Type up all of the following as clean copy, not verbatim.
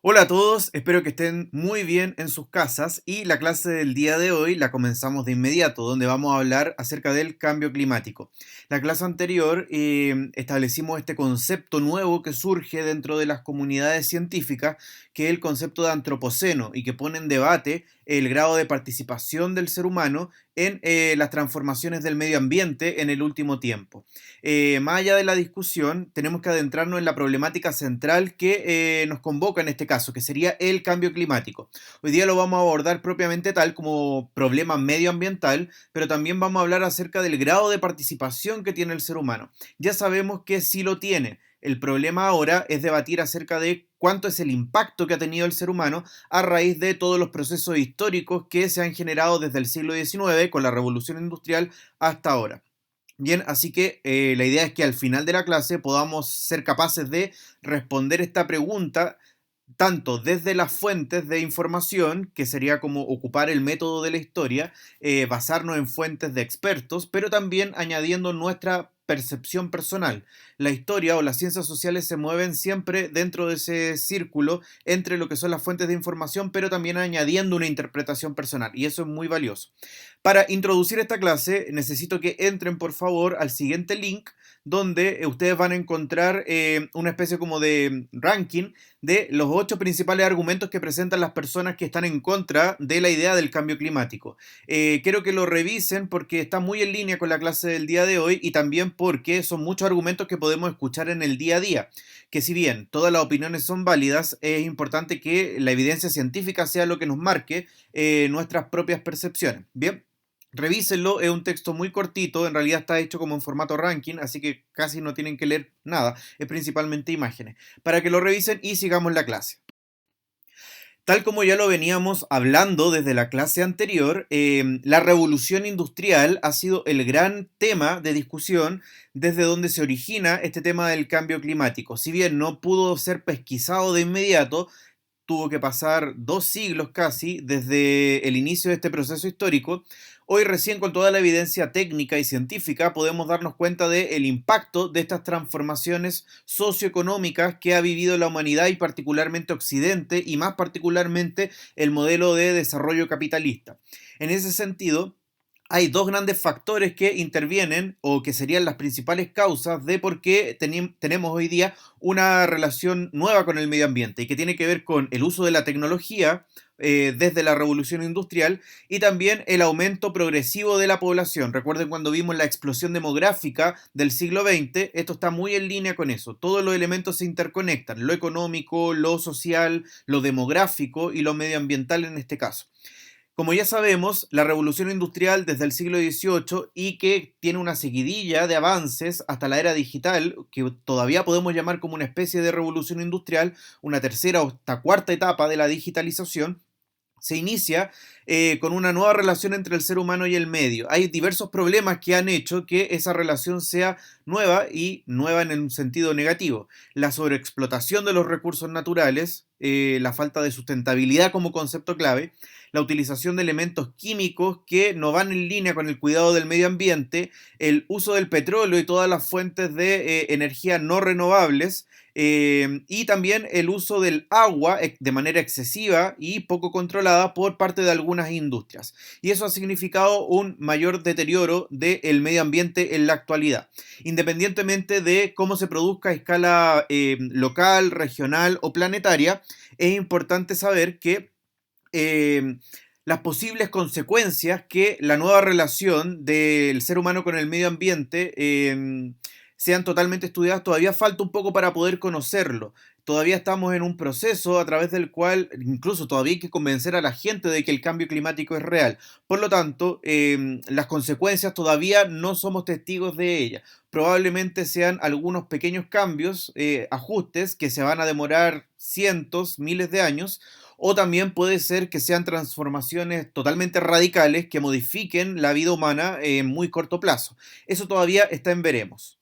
Hola a todos, espero que estén muy bien en sus casas y la clase del día de hoy la comenzamos de inmediato, donde vamos a hablar acerca del cambio climático. La clase anterior establecimos este concepto nuevo que surge dentro de las comunidades científicas, que es el concepto de antropoceno y que pone en debate el grado de participación del ser humano en las transformaciones del medio ambiente en el último tiempo. Más allá de la discusión, tenemos que adentrarnos en la problemática central que nos convoca en este caso, que sería el cambio climático. Hoy día lo vamos a abordar propiamente tal como problema medioambiental, pero también vamos a hablar acerca del grado de participación que tiene el ser humano. Ya sabemos que sí lo tiene. El problema ahora es debatir acerca de cuánto es el impacto que ha tenido el ser humano a raíz de todos los procesos históricos que se han generado desde el siglo XIX con la revolución industrial hasta ahora. Bien, así que la idea es que al final de la clase podamos ser capaces de responder esta pregunta tanto desde las fuentes de información, que sería como ocupar el método de la historia, basarnos en fuentes de expertos, pero también añadiendo nuestra percepción personal. La historia o las ciencias sociales se mueven siempre dentro de ese círculo entre lo que son las fuentes de información, pero también añadiendo una interpretación personal, y eso es muy valioso. Para introducir esta clase, necesito que entren por favor al siguiente link donde ustedes van a encontrar una especie como de ranking de los 8 principales argumentos que presentan las personas que están en contra de la idea del cambio climático. Quiero que lo revisen porque está muy en línea con la clase del día de hoy y también porque son muchos argumentos que podemos escuchar en el día a día. Que si bien todas las opiniones son válidas, es importante que la evidencia científica sea lo que nos marque nuestras propias percepciones. Bien. Revísenlo, es un texto muy cortito, en realidad está hecho como en formato ranking, así que casi no tienen que leer nada, es principalmente imágenes, para que lo revisen y sigamos la clase. Tal como ya lo veníamos hablando desde la clase anterior, la revolución industrial ha sido el gran tema de discusión desde donde se origina este tema del cambio climático. Si bien no pudo ser pesquisado de inmediato, tuvo que pasar 2 siglos casi desde el inicio de este proceso histórico. Hoy recién con toda la evidencia técnica y científica podemos darnos cuenta del impacto de estas transformaciones socioeconómicas que ha vivido la humanidad y particularmente Occidente y más particularmente el modelo de desarrollo capitalista. En ese sentido, hay dos grandes factores que intervienen o que serían las principales causas de por qué tenemos hoy día una relación nueva con el medio ambiente y que tiene que ver con el uso de la tecnología desde la revolución industrial y también el aumento progresivo de la población. Recuerden cuando vimos la explosión demográfica del siglo XX, esto está muy en línea con eso. Todos los elementos se interconectan, lo económico, lo social, lo demográfico y lo medioambiental en este caso. Como ya sabemos, la revolución industrial desde el siglo XVIII y que tiene una seguidilla de avances hasta la era digital, que todavía podemos llamar como una especie de revolución industrial, una tercera o hasta cuarta etapa de la digitalización, se inicia con una nueva relación entre el ser humano y el medio. Hay diversos problemas que han hecho que esa relación sea nueva y nueva en un sentido negativo. La sobreexplotación de los recursos naturales, la falta de sustentabilidad como concepto clave, la utilización de elementos químicos que no van en línea con el cuidado del medio ambiente, el uso del petróleo y todas las fuentes de energía no renovables, y también el uso del agua de manera excesiva y poco controlada por parte de algunas industrias. Y eso ha significado un mayor deterioro del medio ambiente en la actualidad. Independientemente de cómo se produzca a escala local, regional o planetaria, es importante saber que eh, las posibles consecuencias que la nueva relación del ser humano con el medio ambiente sean totalmente estudiadas, todavía falta un poco para poder conocerlo. Todavía estamos en un proceso a través del cual incluso todavía hay que convencer a la gente de que el cambio climático es real. Por lo tanto, las consecuencias todavía no somos testigos de ellas. Probablemente sean algunos pequeños cambios, ajustes que se van a demorar cientos, miles de años, o también puede ser que sean transformaciones totalmente radicales que modifiquen la vida humana en muy corto plazo. Eso todavía está en veremos.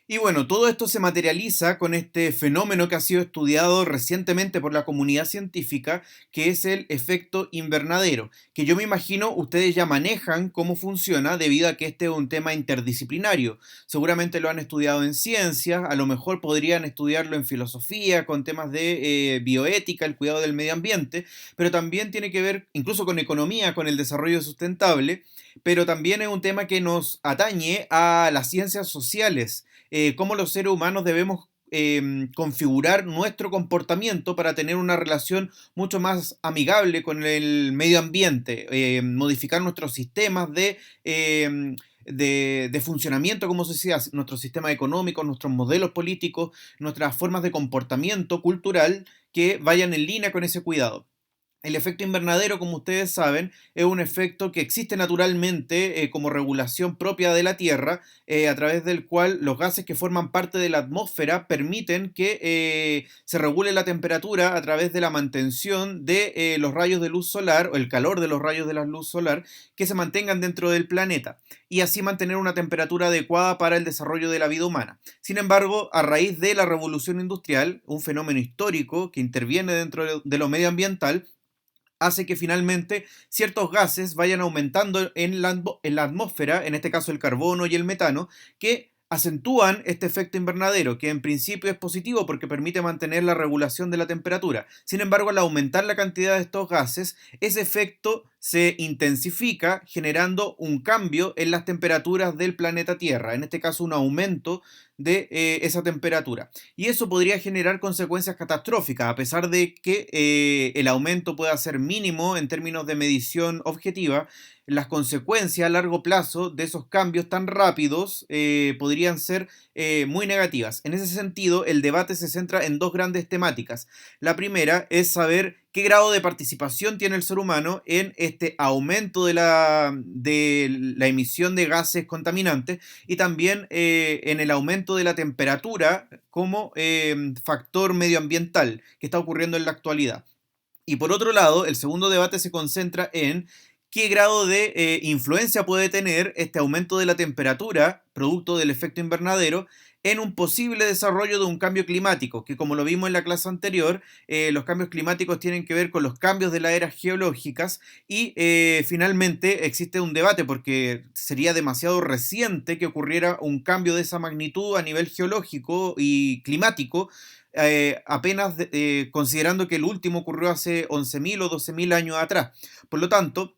Y bueno, todo esto se materializa con este fenómeno que ha sido estudiado recientemente por la comunidad científica, que es el efecto invernadero, que yo me imagino ustedes ya manejan cómo funciona debido a que este es un tema interdisciplinario. Seguramente lo han estudiado en ciencias, a lo mejor podrían estudiarlo en filosofía, con temas de bioética, el cuidado del medio ambiente, pero también tiene que ver incluso con economía, con el desarrollo sustentable, pero también es un tema que nos atañe a las ciencias sociales, cómo los seres humanos debemos configurar nuestro comportamiento para tener una relación mucho más amigable con el medio ambiente, modificar nuestros sistemas de funcionamiento como sociedad, nuestro sistema económico, nuestros modelos políticos, nuestras formas de comportamiento cultural que vayan en línea con ese cuidado. El efecto invernadero, como ustedes saben, es un efecto que existe naturalmente como regulación propia de la Tierra, a través del cual los gases que forman parte de la atmósfera permiten que se regule la temperatura a través de la mantención de los rayos de luz solar o el calor de los rayos de la luz solar que se mantengan dentro del planeta y así mantener una temperatura adecuada para el desarrollo de la vida humana. Sin embargo, a raíz de la revolución industrial, un fenómeno histórico que interviene dentro de lo medioambiental, hace que finalmente ciertos gases vayan aumentando en la atmósfera, en este caso el carbono y el metano, que acentúan este efecto invernadero, que en principio es positivo porque permite mantener la regulación de la temperatura. Sin embargo, al aumentar la cantidad de estos gases, ese efecto se intensifica generando un cambio en las temperaturas del planeta Tierra, en este caso un aumento de esa temperatura. Y eso podría generar consecuencias catastróficas, a pesar de que el aumento pueda ser mínimo en términos de medición objetiva. Las consecuencias a largo plazo de esos cambios tan rápidos podrían ser muy negativas. En ese sentido, el debate se centra en dos grandes temáticas. La primera es saber qué grado de participación tiene el ser humano en este aumento de la emisión de gases contaminantes y también en el aumento de la temperatura como factor medioambiental que está ocurriendo en la actualidad. Y por otro lado, el segundo debate se concentra en qué grado de influencia puede tener este aumento de la temperatura, producto del efecto invernadero, en un posible desarrollo de un cambio climático, que como lo vimos en la clase anterior, los cambios climáticos tienen que ver con los cambios de las eras geológicas y finalmente existe un debate porque sería demasiado reciente que ocurriera un cambio de esa magnitud a nivel geológico y climático, apenas considerando que el último ocurrió hace 11.000 o 12.000 años atrás. Por lo tanto,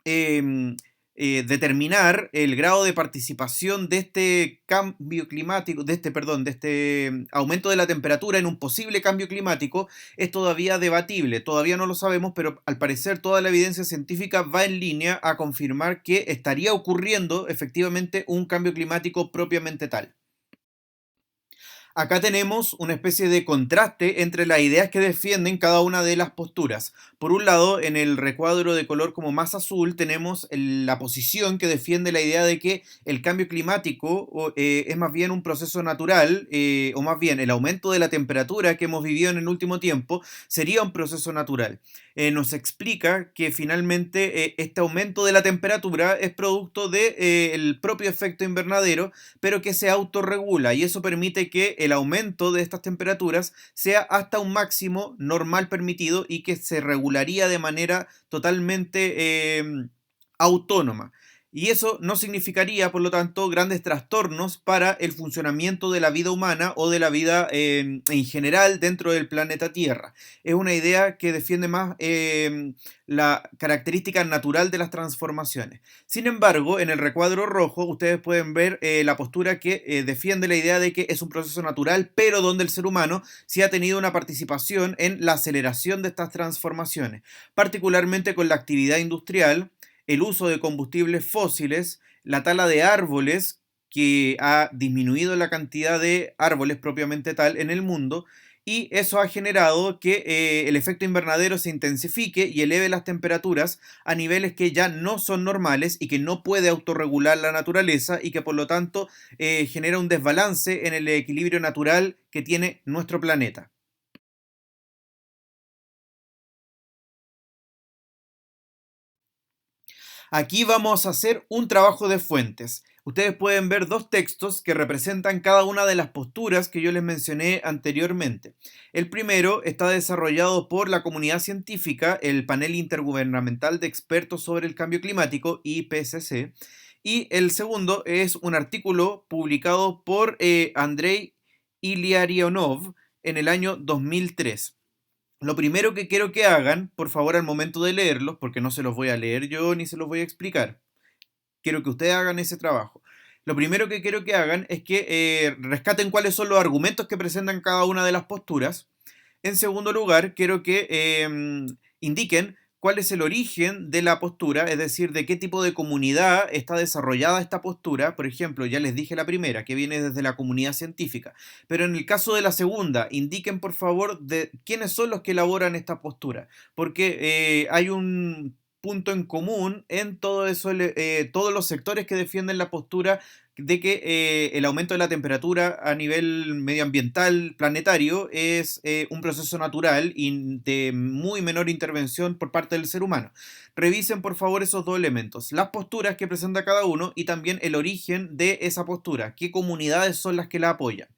em, determinar el grado de participación de este cambio climático, de este aumento de la temperatura en un posible cambio climático es todavía debatible. Todavía no lo sabemos, pero al parecer toda la evidencia científica va en línea a confirmar que estaría ocurriendo efectivamente un cambio climático propiamente tal. Acá tenemos una especie de contraste entre las ideas que defienden cada una de las posturas. Por un lado, en el recuadro de color como más azul tenemos la posición que defiende la idea de que el cambio climático es más bien un proceso natural, o más bien el aumento de la temperatura que hemos vivido en el último tiempo sería un proceso natural. Nos explica que finalmente este aumento de la temperatura es producto del propio efecto invernadero, pero que se autorregula y eso permite que el aumento de estas temperaturas sea hasta un máximo normal permitido y que se regularía de manera totalmente autónoma. Y eso no significaría, por lo tanto, grandes trastornos para el funcionamiento de la vida humana o de la vida en general dentro del planeta Tierra. Es una idea que defiende más la característica natural de las transformaciones. Sin embargo, en el recuadro rojo ustedes pueden ver la postura que defiende la idea de que es un proceso natural, pero donde el ser humano sí ha tenido una participación en la aceleración de estas transformaciones, particularmente con la actividad industrial, el uso de combustibles fósiles, la tala de árboles, que ha disminuido la cantidad de árboles propiamente tal en el mundo, y eso ha generado que el efecto invernadero se intensifique y eleve las temperaturas a niveles que ya no son normales y que no puede autorregular la naturaleza y que por lo tanto genera un desbalance en el equilibrio natural que tiene nuestro planeta. Aquí vamos a hacer un trabajo de fuentes. Ustedes pueden ver dos textos que representan cada una de las posturas que yo les mencioné anteriormente. El primero está desarrollado por la comunidad científica, el Panel Intergubernamental de Expertos sobre el Cambio Climático, IPCC, y el segundo es un artículo publicado por Andrei Iliarionov en el año 2003. Lo primero que quiero que hagan, por favor, al momento de leerlos, porque no se los voy a leer yo ni se los voy a explicar, quiero que ustedes hagan ese trabajo. Lo primero que quiero que hagan es que rescaten cuáles son los argumentos que presentan cada una de las posturas. En segundo lugar, quiero que indiquen cuál es el origen de la postura, es decir, de qué tipo de comunidad está desarrollada esta postura. Por ejemplo, ya les dije la primera, que viene desde la comunidad científica. Pero en el caso de la segunda, indiquen por favor de quiénes son los que elaboran esta postura, porque hay un punto en común en todo eso, todos los sectores que defienden la postura de que el aumento de la temperatura a nivel medioambiental planetario es un proceso natural y de muy menor intervención por parte del ser humano. Revisen por favor esos dos elementos, las posturas que presenta cada uno y también el origen de esa postura, qué comunidades son las que la apoyan.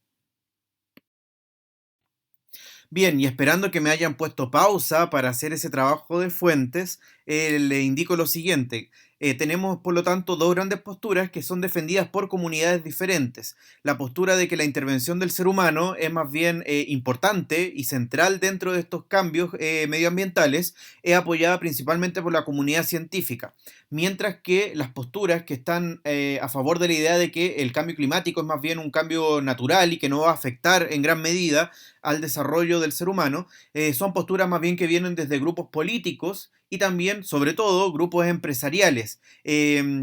Bien, y esperando que me hayan puesto pausa para hacer ese trabajo de fuentes, le indico lo siguiente. Tenemos, por lo tanto, dos grandes posturas que son defendidas por comunidades diferentes. La postura de que la intervención del ser humano es más bien importante y central dentro de estos cambios medioambientales es apoyada principalmente por la comunidad científica, mientras que las posturas que están a favor de la idea de que el cambio climático es más bien un cambio natural y que no va a afectar en gran medida al desarrollo del ser humano, son posturas más bien que vienen desde grupos políticos y también, sobre todo, grupos empresariales,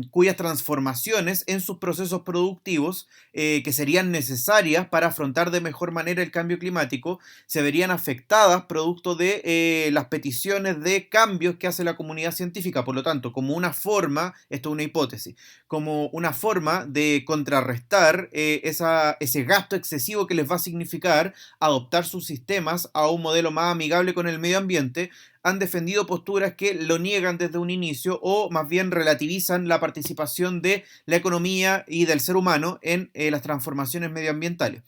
cuyas transformaciones en sus procesos productivos, que serían necesarias para afrontar de mejor manera el cambio climático, se verían afectadas producto de las peticiones de cambios que hace la comunidad científica. Por lo tanto, como una forma, esto es una hipótesis, como una forma de contrarrestar ese gasto excesivo que les va a significar adoptar sus sistemas a un modelo más amigable con el medio ambiente, han defendido posturas que lo niegan desde un inicio o más bien relativizan la participación de la economía y del ser humano en las transformaciones medioambientales.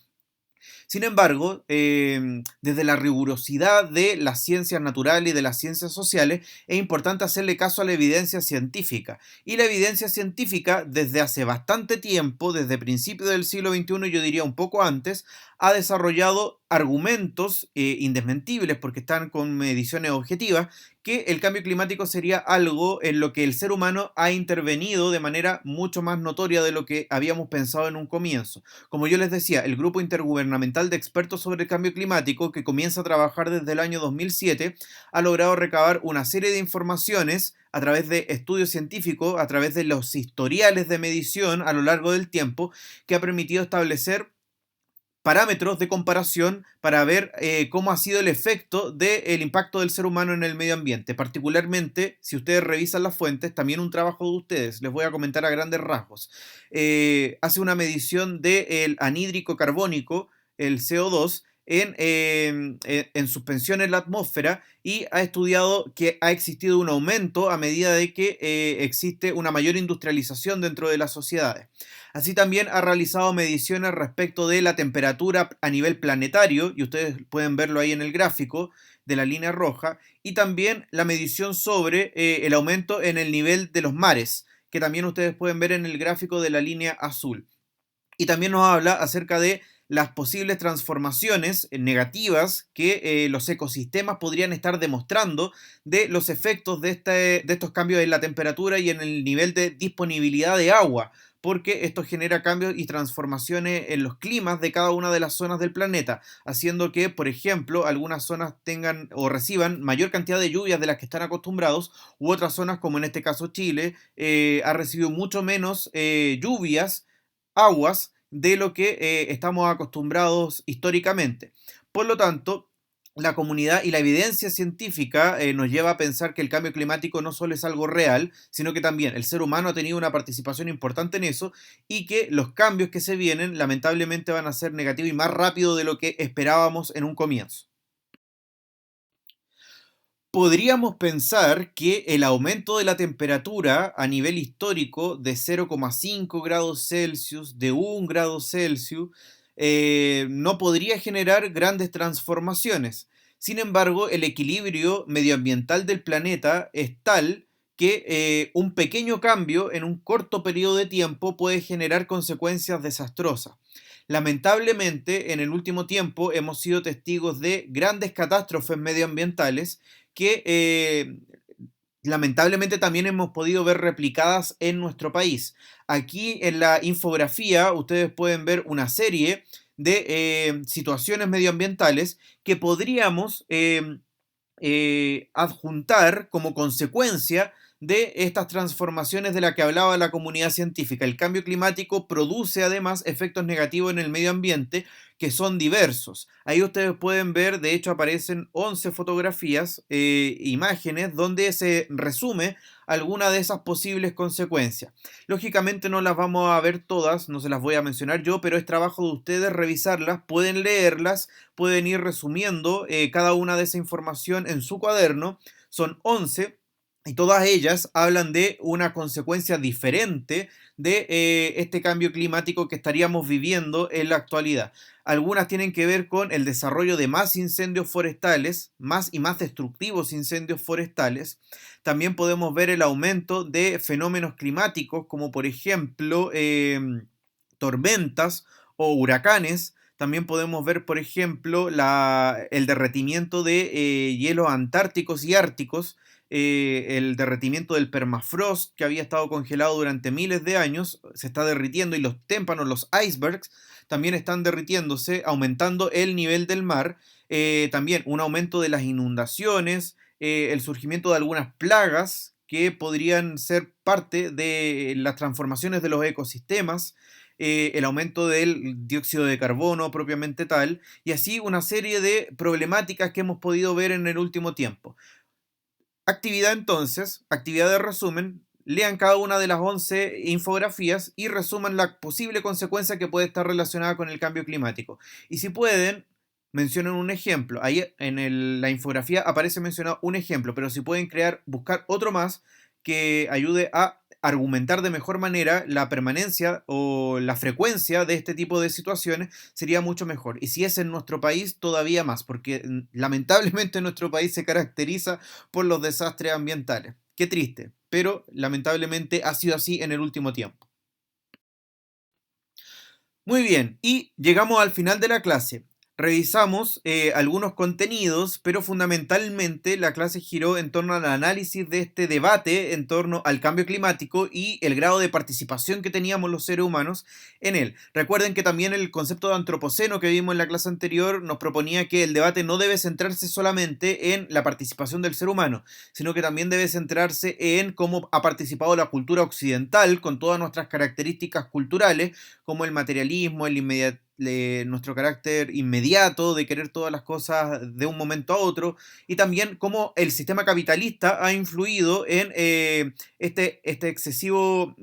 Sin embargo, desde la rigurosidad de las ciencias naturales y de las ciencias sociales, es importante hacerle caso a la evidencia científica. Y la evidencia científica, desde hace bastante tiempo, desde principios del siglo XXI, yo diría un poco antes, ha desarrollado argumentos indesmentibles, porque están con mediciones objetivas, que el cambio climático sería algo en lo que el ser humano ha intervenido de manera mucho más notoria de lo que habíamos pensado en un comienzo. Como yo les decía, el Grupo Intergubernamental de Expertos sobre el Cambio Climático, que comienza a trabajar desde el año 2007, ha logrado recabar una serie de informaciones a través de estudios científicos, a través de los historiales de medición a lo largo del tiempo, que ha permitido establecer parámetros de comparación para ver cómo ha sido el efecto del impacto del ser humano en el medio ambiente. Particularmente, si ustedes revisan las fuentes, también un trabajo de ustedes, les voy a comentar a grandes rasgos. Hace una medición del anhídrico carbónico, el CO2, en suspensión en la atmósfera y ha estudiado que ha existido un aumento a medida de que existe una mayor industrialización dentro de las sociedades. Así también ha realizado mediciones respecto de la temperatura a nivel planetario, y ustedes pueden verlo ahí en el gráfico de la línea roja, y también la medición sobre el aumento en el nivel de los mares, que también ustedes pueden ver en el gráfico de la línea azul. Y también nos habla acerca de las posibles transformaciones negativas que los ecosistemas podrían estar demostrando de los efectos de estos cambios en la temperatura y en el nivel de disponibilidad de agua, porque esto genera cambios y transformaciones en los climas de cada una de las zonas del planeta, haciendo que, por ejemplo, algunas zonas tengan o reciban mayor cantidad de lluvias de las que están acostumbrados, u otras zonas, como en este caso Chile, ha recibido mucho menos lluvias, aguas, de lo que estamos acostumbrados históricamente. Por lo tanto, la comunidad y la evidencia científica nos lleva a pensar que el cambio climático no solo es algo real, sino que también el ser humano ha tenido una participación importante en eso y que los cambios que se vienen lamentablemente van a ser negativos y más rápido de lo que esperábamos en un comienzo. Podríamos pensar que el aumento de la temperatura a nivel histórico de 0,5 grados Celsius, de 1 grado Celsius, no podría generar grandes transformaciones. Sin embargo, el equilibrio medioambiental del planeta es tal que un pequeño cambio en un corto periodo de tiempo puede generar consecuencias desastrosas. Lamentablemente, en el último tiempo hemos sido testigos de grandes catástrofes medioambientales que lamentablemente también hemos podido ver replicadas en nuestro país. Aquí en la infografía ustedes pueden ver una serie de situaciones medioambientales que podríamos adjuntar como consecuencia de estas transformaciones de las que hablaba la comunidad científica. El cambio climático produce además efectos negativos en el medio ambiente que son diversos. Ahí ustedes pueden ver, de hecho aparecen 11 fotografías, imágenes, donde se resume alguna de esas posibles consecuencias. Lógicamente no las vamos a ver todas, no se las voy a mencionar yo, pero es trabajo de ustedes revisarlas, pueden leerlas, pueden ir resumiendo cada una de esa información en su cuaderno. Son 11 y todas ellas hablan de una consecuencia diferente de este cambio climático que estaríamos viviendo en la actualidad. Algunas tienen que ver con el desarrollo de más incendios forestales, más y más destructivos incendios forestales. También podemos ver el aumento de fenómenos climáticos como por ejemplo tormentas o huracanes. También podemos ver, por ejemplo, el derretimiento de hielos antárticos y árticos, el derretimiento del permafrost que había estado congelado durante miles de años, se está derritiendo y los témpanos, los icebergs, también están derritiéndose, aumentando el nivel del mar. También un aumento de las inundaciones, el surgimiento de algunas plagas que podrían ser parte de las transformaciones de los ecosistemas, el aumento del dióxido de carbono propiamente tal, y así una serie de problemáticas que hemos podido ver en el último tiempo. Actividad entonces, actividad de resumen, lean cada una de las 11 infografías y resuman la posible consecuencia que puede estar relacionada con el cambio climático. Y si pueden, mencionen un ejemplo. Ahí en la infografía aparece mencionado un ejemplo, pero si pueden buscar otro más que ayude a argumentar de mejor manera la permanencia o la frecuencia de este tipo de situaciones, sería mucho mejor. Y si es en nuestro país, todavía más, porque lamentablemente nuestro país se caracteriza por los desastres ambientales. Qué triste, pero lamentablemente ha sido así en el último tiempo. Muy bien, y llegamos al final de la clase. Revisamos algunos contenidos, pero fundamentalmente la clase giró en torno al análisis de este debate en torno al cambio climático y el grado de participación que teníamos los seres humanos en él. Recuerden que también el concepto de antropoceno que vimos en la clase anterior nos proponía que el debate no debe centrarse solamente en la participación del ser humano, sino que también debe centrarse en cómo ha participado la cultura occidental con todas nuestras características culturales como el materialismo, nuestro carácter inmediato de querer todas las cosas de un momento a otro, y también cómo el sistema capitalista ha influido en este excesivo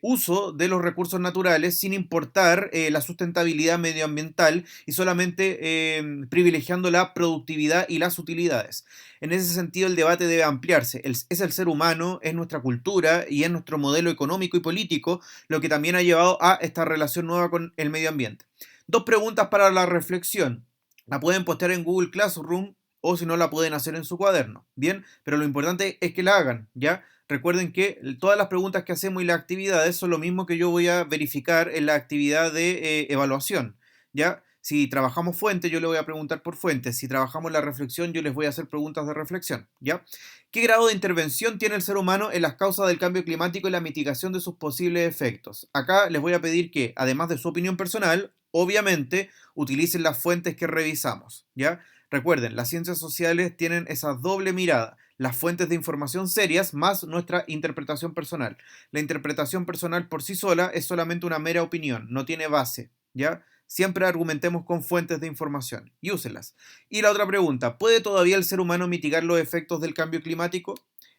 uso de los recursos naturales sin importar la sustentabilidad medioambiental y solamente privilegiando la productividad y las utilidades. En ese sentido, el debate debe ampliarse. Es el ser humano, es nuestra cultura y es nuestro modelo económico y político lo que también ha llevado a esta relación nueva con el medio ambiente. Dos preguntas para la reflexión. La pueden postear en Google Classroom o si no la pueden hacer en su cuaderno. Bien, pero lo importante es que la hagan, ¿ya? Recuerden que todas las preguntas que hacemos y las actividades son lo mismo que yo voy a verificar en la actividad de evaluación, ¿ya? Si trabajamos fuente, yo le voy a preguntar por fuente. Si trabajamos la reflexión, yo les voy a hacer preguntas de reflexión, ¿ya? ¿Qué grado de intervención tiene el ser humano en las causas del cambio climático y la mitigación de sus posibles efectos? Acá les voy a pedir que, además de su opinión personal, obviamente, utilicen las fuentes que revisamos, ¿ya? Recuerden, las ciencias sociales tienen esa doble mirada, las fuentes de información serias más nuestra interpretación personal. La interpretación personal por sí sola es solamente una mera opinión, no tiene base, ¿ya? Siempre argumentemos con fuentes de información y úselas. Y la otra pregunta, ¿puede todavía el ser humano mitigar los efectos del cambio climático?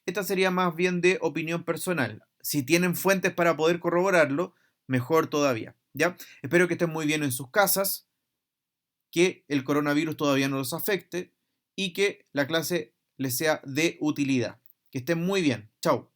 Esta sería más bien de opinión personal. Si tienen fuentes para poder corroborarlo, mejor todavía, ¿ya? Espero que estén muy bien en sus casas, que el coronavirus todavía no los afecte y que la clase les sea de utilidad. Que estén muy bien. Chao.